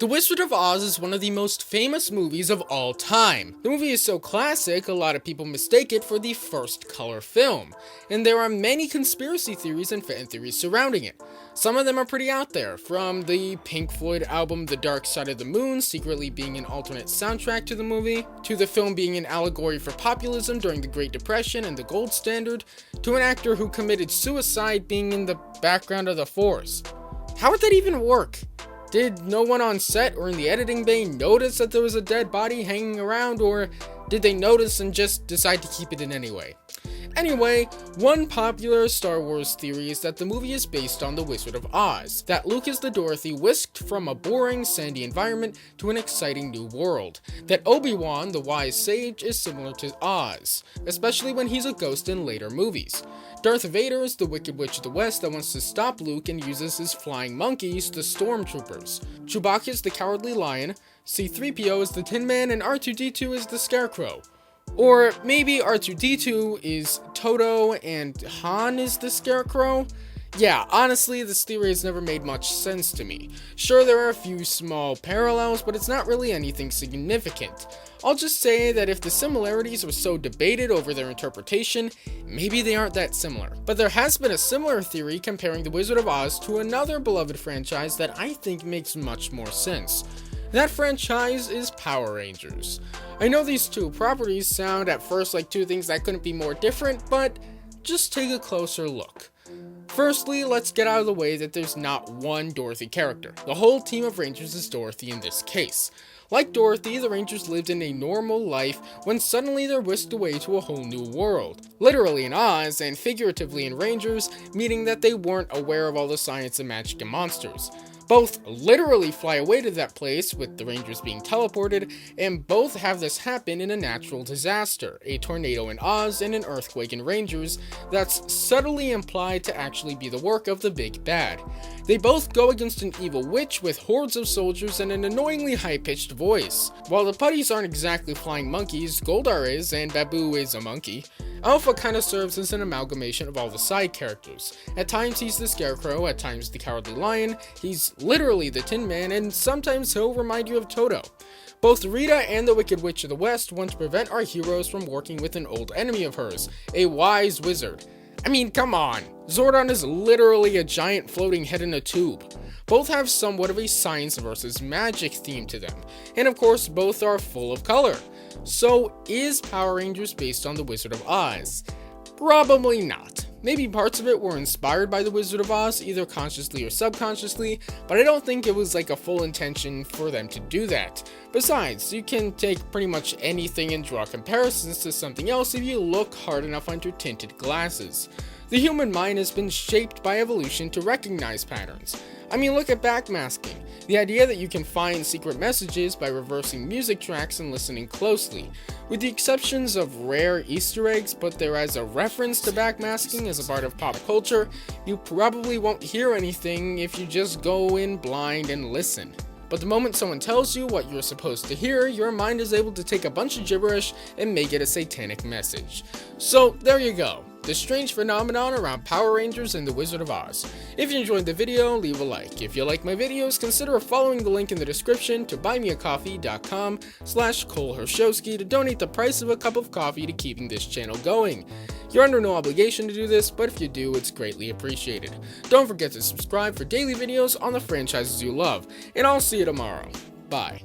The Wizard of Oz is one of the most famous movies of all time. The movie is so classic, a lot of people mistake it for the first color film, and there are many conspiracy theories and fan theories surrounding it. Some of them are pretty out there, from the Pink Floyd album The Dark Side of the Moon secretly being an alternate soundtrack to the movie, to the film being an allegory for populism during the Great Depression and the gold standard, to an actor who committed suicide being in the background of the force. How would that even work? Did no one on set or in the editing bay notice that there was a dead body hanging around, or did they notice and just decide to keep it in anyway? Anyway, one popular Star Wars theory is that the movie is based on The Wizard of Oz, that Luke is the Dorothy whisked from a boring, sandy environment to an exciting new world, that Obi-Wan, the wise sage, is similar to Oz, especially when he's a ghost in later movies. Darth Vader is the Wicked Witch of the West that wants to stop Luke and uses his flying monkeys, the Stormtroopers. Chewbacca is the Cowardly Lion, C-3PO is the Tin Man, and R2-D2 is the Scarecrow. Or maybe R2-D2 is Toto and Han is the Scarecrow? Yeah, honestly, this theory has never made much sense to me. Sure, there are a few small parallels, but it's not really anything significant. I'll just say that if the similarities were so debated over their interpretation, maybe they aren't that similar. But there has been a similar theory comparing The Wizard of Oz to another beloved franchise that I think makes much more sense. That franchise is Power Rangers. I know these two properties sound at first like two things that couldn't be more different, but just take a closer look. Firstly, let's get out of the way that there's not one Dorothy character. The whole team of Rangers is Dorothy in this case. Like Dorothy, the Rangers lived in a normal life when suddenly they're whisked away to a whole new world. Literally in Oz, and figuratively in Rangers, meaning that they weren't aware of all the science and magic and monsters. Both literally fly away to that place, with the Rangers being teleported, and both have this happen in a natural disaster, a tornado in Oz and an earthquake in Rangers, that's subtly implied to actually be the work of the big bad. They both go against an evil witch with hordes of soldiers and an annoyingly high-pitched voice. While the putties aren't exactly flying monkeys, Goldar is, and Babu is a monkey. Alpha kinda serves as an amalgamation of all the side characters. At times he's the Scarecrow, at times the Cowardly Lion, he's literally the Tin Man, and sometimes he'll remind you of Toto. Both Rita and the Wicked Witch of the West want to prevent our heroes from working with an old enemy of hers, a wise wizard. I mean, come on, Zordon is literally a giant floating head in a tube. Both have somewhat of a science versus magic theme to them, and of course both are full of color. So, is Power Rangers based on The Wizard of Oz? Probably not. Maybe parts of it were inspired by The Wizard of Oz, either consciously or subconsciously, but I don't think it was like a full intention for them to do that. Besides, you can take pretty much anything and draw comparisons to something else if you look hard enough under tinted glasses. The human mind has been shaped by evolution to recognize patterns. I mean, look at backmasking. The idea that you can find secret messages by reversing music tracks and listening closely. With the exceptions of rare Easter eggs put there as a reference to backmasking as a part of pop culture, you probably won't hear anything if you just go in blind and listen. But the moment someone tells you what you're supposed to hear, your mind is able to take a bunch of gibberish and make it a satanic message. So there you go. The strange phenomenon around Power Rangers and The Wizard of Oz. If you enjoyed the video, leave a like. If you like my videos, consider following the link in the description to buymeacoffee.com/ColeHershowski to donate the price of a cup of coffee to keeping this channel going. You're under no obligation to do this, but if you do, it's greatly appreciated. Don't forget to subscribe for daily videos on the franchises you love, and I'll see you tomorrow. Bye.